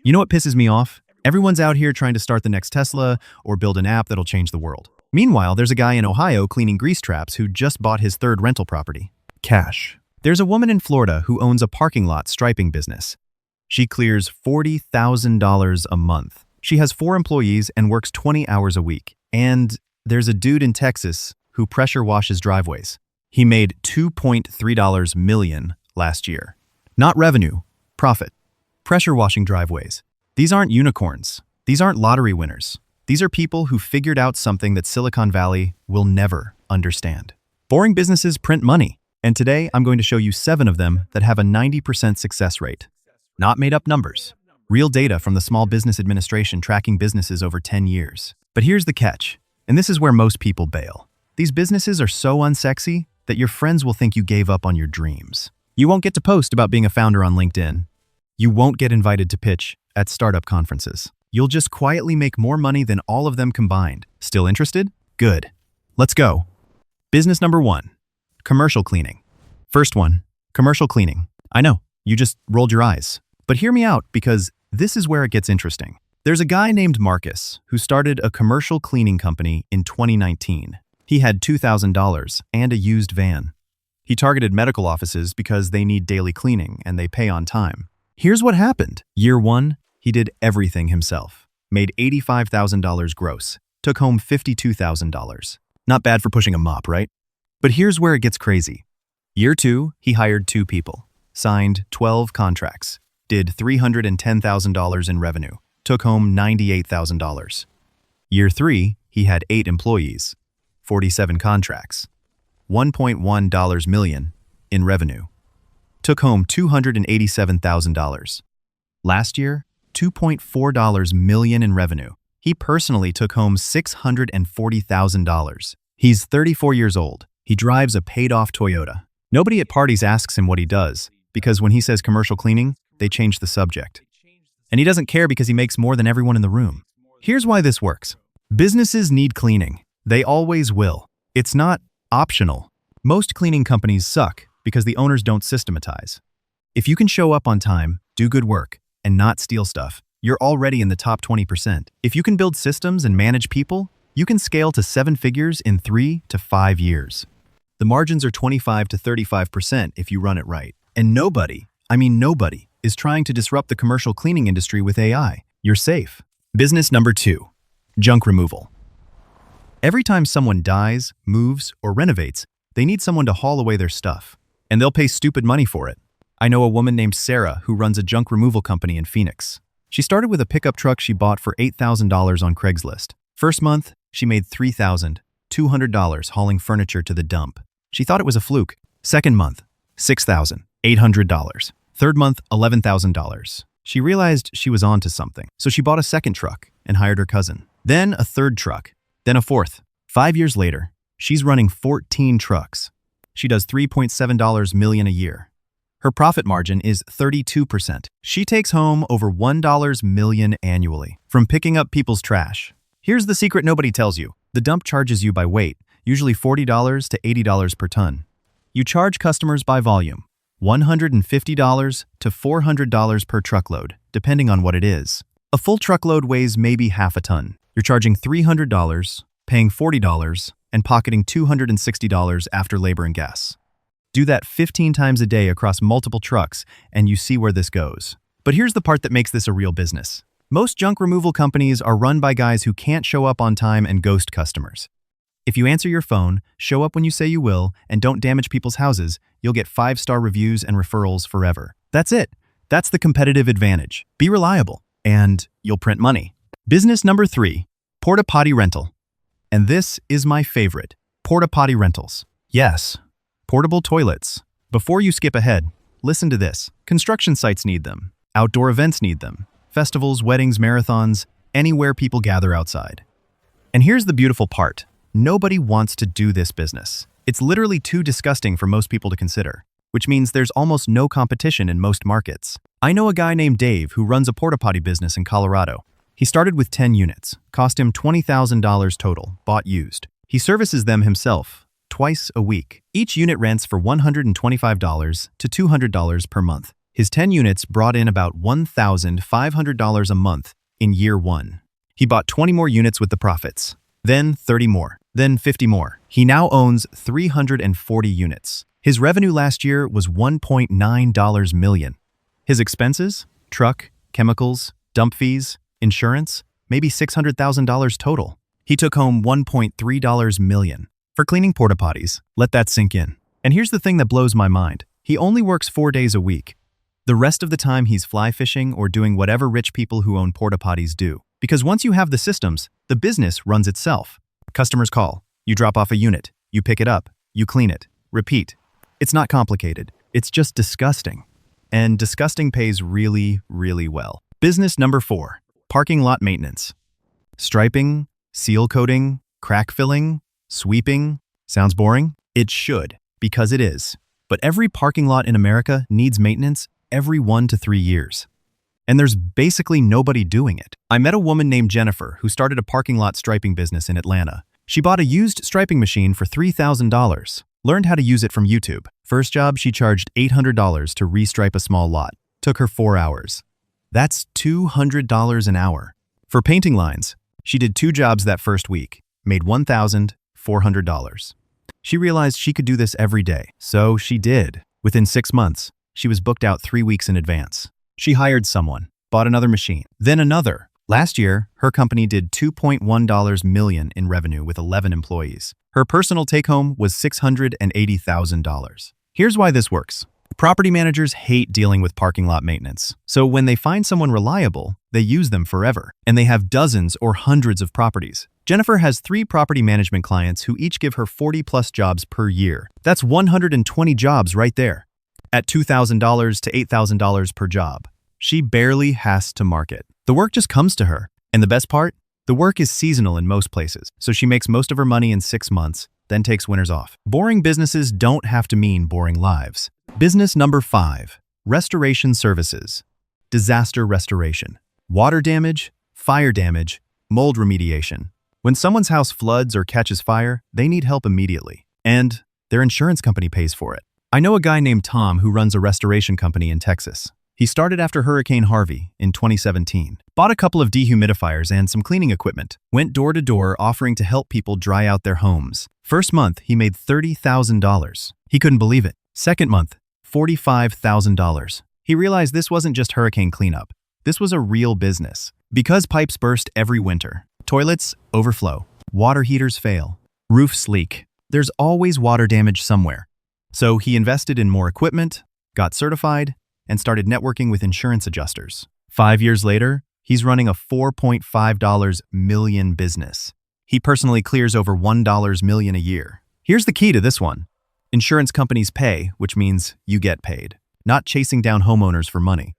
You know what pisses me off? Everyone's out here trying to start the next Tesla or build an app that'll change the world. Meanwhile, there's a guy in Ohio cleaning grease traps who just bought his third rental property. Cash. There's a woman in Florida who owns a parking lot striping business. She clears $40,000 a month. She has 4 employees and works 20 hours a week. And there's a dude in Texas who pressure washes driveways. He made $2.3 million last year. Not revenue, profit. Pressure washing driveways. These aren't unicorns. These aren't lottery winners. These are people who figured out something that Silicon Valley will never understand. Boring businesses print money, and today I'm going to show you 7 of them that have a 90% success rate. Not made up numbers. Real data from the Small Business Administration tracking businesses over 10 years. But here's the catch, and this is where most people bail. These businesses are so unsexy that your friends will think you gave up on your dreams. You won't get to post about being a founder on LinkedIn. You won't get invited to pitch at startup conferences. You'll just quietly make more money than all of them combined. Still interested? Good. Let's go. Business number 1, commercial cleaning. First one, commercial cleaning. I know, you just rolled your eyes. But hear me out because this is where it gets interesting. There's a guy named Marcus who started a commercial cleaning company in 2019. He had $2,000 and a used van. He targeted medical offices because they need daily cleaning and they pay on time. Here's what happened. Year 1, he did everything himself. Made $85,000 gross. Took home $52,000. Not bad for pushing a mop, right? But here's where it gets crazy. Year 2, he hired 2 people. Signed 12 contracts. Did $310,000 in revenue. Took home $98,000. Year 3, he had 8 employees. 47 contracts. $1.1 million in revenue. Took home $287,000. Last year, $2.4 million in revenue. He personally took home $640,000. He's 34 years old. He drives a paid-off Toyota. Nobody at parties asks him what he does, because when he says commercial cleaning, they change the subject. And he doesn't care because he makes more than everyone in the room. Here's why this works. Businesses need cleaning. They always will. It's not optional. Most cleaning companies suck because the owners don't systematize. If you can show up on time, do good work, and not steal stuff, you're already in the top 20%. If you can build systems and manage people, you can scale to 7 figures in 3 to 5 years. The margins are 25 to 35% if you run it right. And nobody, is trying to disrupt the commercial cleaning industry with AI. You're safe. Business number 2, junk removal. Every time someone dies, moves, or renovates, they need someone to haul away their stuff. And they'll pay stupid money for it. I know a woman named Sarah who runs a junk removal company in Phoenix. She started with a pickup truck she bought for $8,000 on Craigslist. First month, she made $3,200 hauling furniture to the dump. She thought it was a fluke. Second month, $6,800. Third month, $11,000. She realized she was on to something, so she bought a second truck and hired her cousin. Then a third truck, then a fourth. 5 years later, she's running 14 trucks. She does $3.7 million a year. Her profit margin is 32%. She takes home over $1 million annually from picking up people's trash. Here's the secret nobody tells you. The dump charges you by weight, usually $40 to $80 per ton. You charge customers by volume, $150 to $400 per truckload, depending on what it is. A full truckload weighs maybe half a ton. You're charging $300, paying $40, and pocketing $260 after labor and gas. Do that 15 times a day across multiple trucks, and you see where this goes. But here's the part that makes this a real business. Most junk removal companies are run by guys who can't show up on time and ghost customers. If you answer your phone, show up when you say you will, and don't damage people's houses, you'll get 5-star reviews and referrals forever. That's it. That's the competitive advantage. Be reliable, and you'll print money. Business number 3, porta-potty rental. And this is my favorite, porta-potty rentals. Yes, portable toilets. Before you skip ahead, listen to this. Construction sites need them. Outdoor events need them. Festivals, weddings, marathons, anywhere people gather outside. And here's the beautiful part. Nobody wants to do this business. It's literally too disgusting for most people to consider, which means there's almost no competition in most markets. I know a guy named Dave who runs a porta-potty business in Colorado. He started with 10 units, cost him $20,000 total, bought used. He services them himself, twice a week. Each unit rents for $125 to $200 per month. His 10 units brought in about $1,500 a month in year one. He bought 20 more units with the profits, then 30 more, then 50 more. He now owns 340 units. His revenue last year was $1.9 million. His expenses? Truck, chemicals, dump fees, insurance, maybe $600,000 total. He took home $1.3 million. For cleaning porta-potties, let that sink in. And here's the thing that blows my mind. He only works 4 days a week. The rest of the time he's fly fishing or doing whatever rich people who own porta-potties do. Because once you have the systems, the business runs itself. Customers call, you drop off a unit, you pick it up, you clean it, repeat. It's not complicated. It's just disgusting. And disgusting pays really, really well. Business number 4, parking lot maintenance. Striping, seal coating, crack filling, sweeping. Sounds boring? It should, because it is. But every parking lot in America needs maintenance every 1 to 3 years. And there's basically nobody doing it. I met a woman named Jennifer who started a parking lot striping business in Atlanta. She bought a used striping machine for $3,000, learned how to use it from YouTube. First job, she charged $800 to restripe a small lot. Took her 4 hours. That's $200 an hour. For painting lines, she did 2 jobs that first week, made $1,400. She realized she could do this every day, so she did. Within 6 months, she was booked out 3 weeks in advance. She hired someone, bought another machine, then another. Last year, her company did $2.1 million in revenue with 11 employees. Her personal take-home was $680,000. Here's why this works. Property managers hate dealing with parking lot maintenance. So when they find someone reliable, they use them forever. And they have dozens or hundreds of properties. Jennifer has 3 property management clients who each give her 40+ jobs per year. That's 120 jobs right there. At $2,000 to $8,000 per job. She barely has to market. The work just comes to her. And the best part? The work is seasonal in most places, so she makes most of her money in 6 months, then takes winters off. Boring businesses don't have to mean boring lives. Business number 5, restoration services. Disaster restoration. Water damage, fire damage, mold remediation. When someone's house floods or catches fire, they need help immediately. And their insurance company pays for it. I know a guy named Tom who runs a restoration company in Texas. He started after Hurricane Harvey in 2017. Bought a couple of dehumidifiers and some cleaning equipment. Went door to door offering to help people dry out their homes. First month, he made $30,000. He couldn't believe it. Second month, $45,000. He realized this wasn't just hurricane cleanup. This was a real business. Because pipes burst every winter. Toilets overflow. Water heaters fail. Roofs leak. There's always water damage somewhere. So he invested in more equipment, got certified, and started networking with insurance adjusters. 5 years later, he's running a $4.5 million business. He personally clears over $1 million a year. Here's the key to this one. Insurance companies pay, which means you get paid, not chasing down homeowners for money.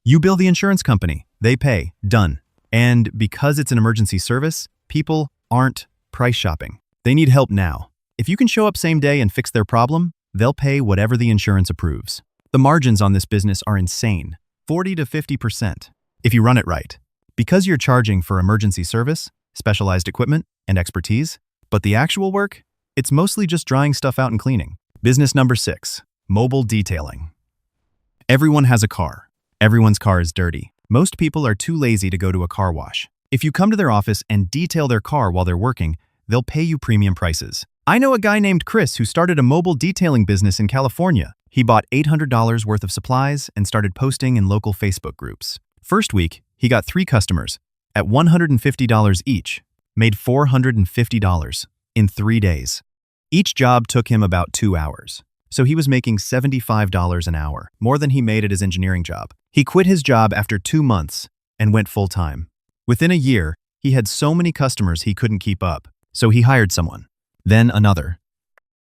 You bill the insurance company, they pay, done. And because it's an emergency service, people aren't price shopping. They need help now. If you can show up same day and fix their problem, they'll pay whatever the insurance approves. The margins on this business are insane, 40 to 50%, if you run it right. Because you're charging for emergency service, specialized equipment, and expertise, but the actual work, it's mostly just drying stuff out and cleaning. Business number 6, mobile detailing. Everyone has a car. Everyone's car is dirty. Most people are too lazy to go to a car wash. If you come to their office and detail their car while they're working, they'll pay you premium prices. I know a guy named Chris who started a mobile detailing business in California. He bought $800 worth of supplies and started posting in local Facebook groups. First week, he got 3 customers at $150 each, made $450 in 3 days. Each job took him about 2 hours. So he was making $75 an hour, more than he made at his engineering job. He quit his job after 2 months and went full-time. Within a year, he had so many customers he couldn't keep up, so he hired someone. Then another.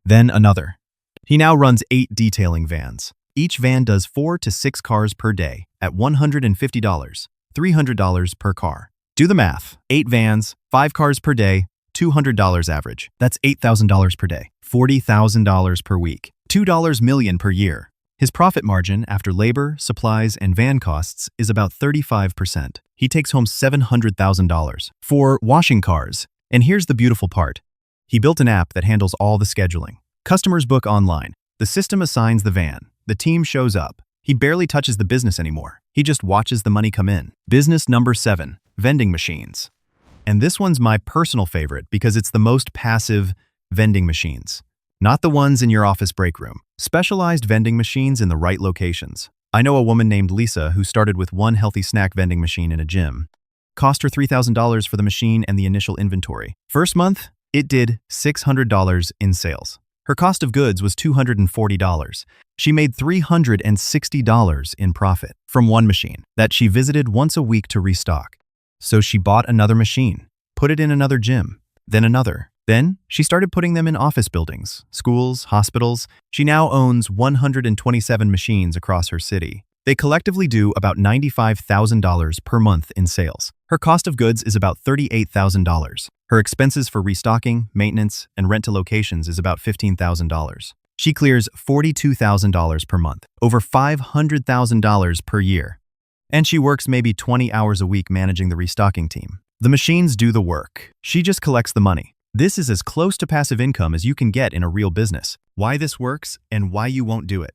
Then another. He now runs 8 detailing vans. Each van does 4 to 6 cars per day at $150, $300 per car. Do the math. 8 vans, 5 cars per day, $200 average. That's $8,000 per day, $40,000 per week, $2 million per year. His profit margin after labor, supplies, and van costs is about 35%. He takes home $700,000 for washing cars. And here's the beautiful part. He built an app that handles all the scheduling. Customers book online. The system assigns the van. The team shows up. He barely touches the business anymore. He just watches the money come in. Business number 7, vending machines. And this one's my personal favorite because it's the most passive vending machines. Not the ones in your office break room. Specialized vending machines in the right locations. I know a woman named Lisa who started with one healthy snack vending machine in a gym. Cost her $3,000 for the machine and the initial inventory. First month, it did $600 in sales. Her cost of goods was $240. She made $360 in profit from one machine that she visited once a week to restock. So she bought another machine, put it in another gym, then another. Then she started putting them in office buildings, schools, hospitals. She now owns 127 machines across her city. They collectively do about $95,000 per month in sales. Her cost of goods is about $38,000. Her expenses for restocking, maintenance, and rent to locations is about $15,000. She clears $42,000 per month, over $500,000 per year. And she works maybe 20 hours a week managing the restocking team. The machines do the work. She just collects the money. This is as close to passive income as you can get in a real business. Why this works and why you won't do it.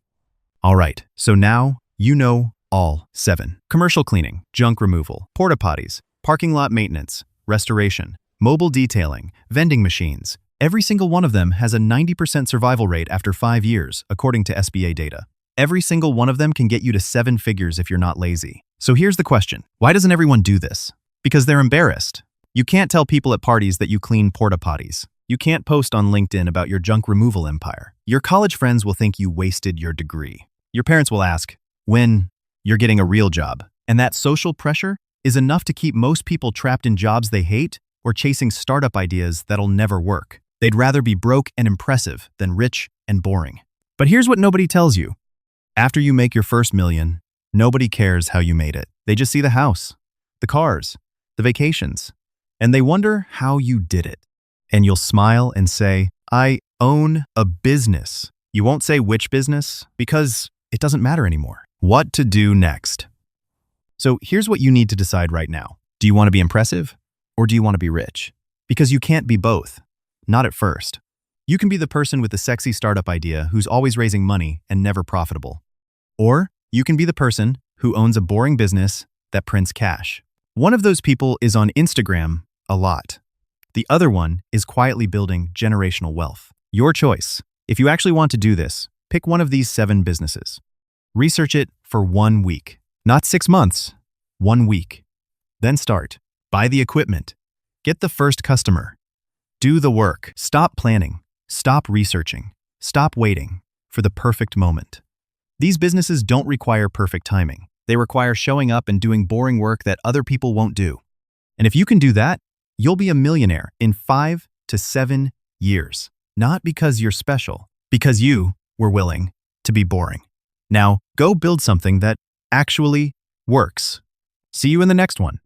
All right, so now you know all 7. Commercial cleaning, junk removal, porta-potties, parking lot maintenance, restoration, mobile detailing, vending machines. Every single one of them has a 90% survival rate after 5 years, according to SBA data. Every single one of them can get you to 7 figures if you're not lazy. So here's the question. Why doesn't everyone do this? Because they're embarrassed. You can't tell people at parties that you clean porta-potties. You can't post on LinkedIn about your junk removal empire. Your college friends will think you wasted your degree. Your parents will ask when you're getting a real job. And that social pressure is enough to keep most people trapped in jobs they hate or chasing startup ideas that'll never work. They'd rather be broke and impressive than rich and boring. But here's what nobody tells you. After you make your first million, nobody cares how you made it. They just see the house, the cars, the vacations, and they wonder how you did it. And you'll smile and say, I own a business. You won't say which business because it doesn't matter anymore. What to do next? So here's what you need to decide right now. Do you want to be impressive or do you want to be rich? Because you can't be both. Not at first. You can be the person with the sexy startup idea who's always raising money and never profitable. Or you can be the person who owns a boring business that prints cash. One of those people is on Instagram a lot. The other one is quietly building generational wealth. Your choice. If you actually want to do this, pick one of these 7 businesses. Research it for 1 week. Not 6 months. 1 week. Then start. Buy the equipment. Get the first customer. Do the work. Stop planning. Stop researching. Stop waiting for the perfect moment. These businesses don't require perfect timing. They require showing up and doing boring work that other people won't do. And if you can do that, you'll be a millionaire in 5 to 7 years. Not because you're special, because you were willing to be boring. Now, go build something that actually works. See you in the next one.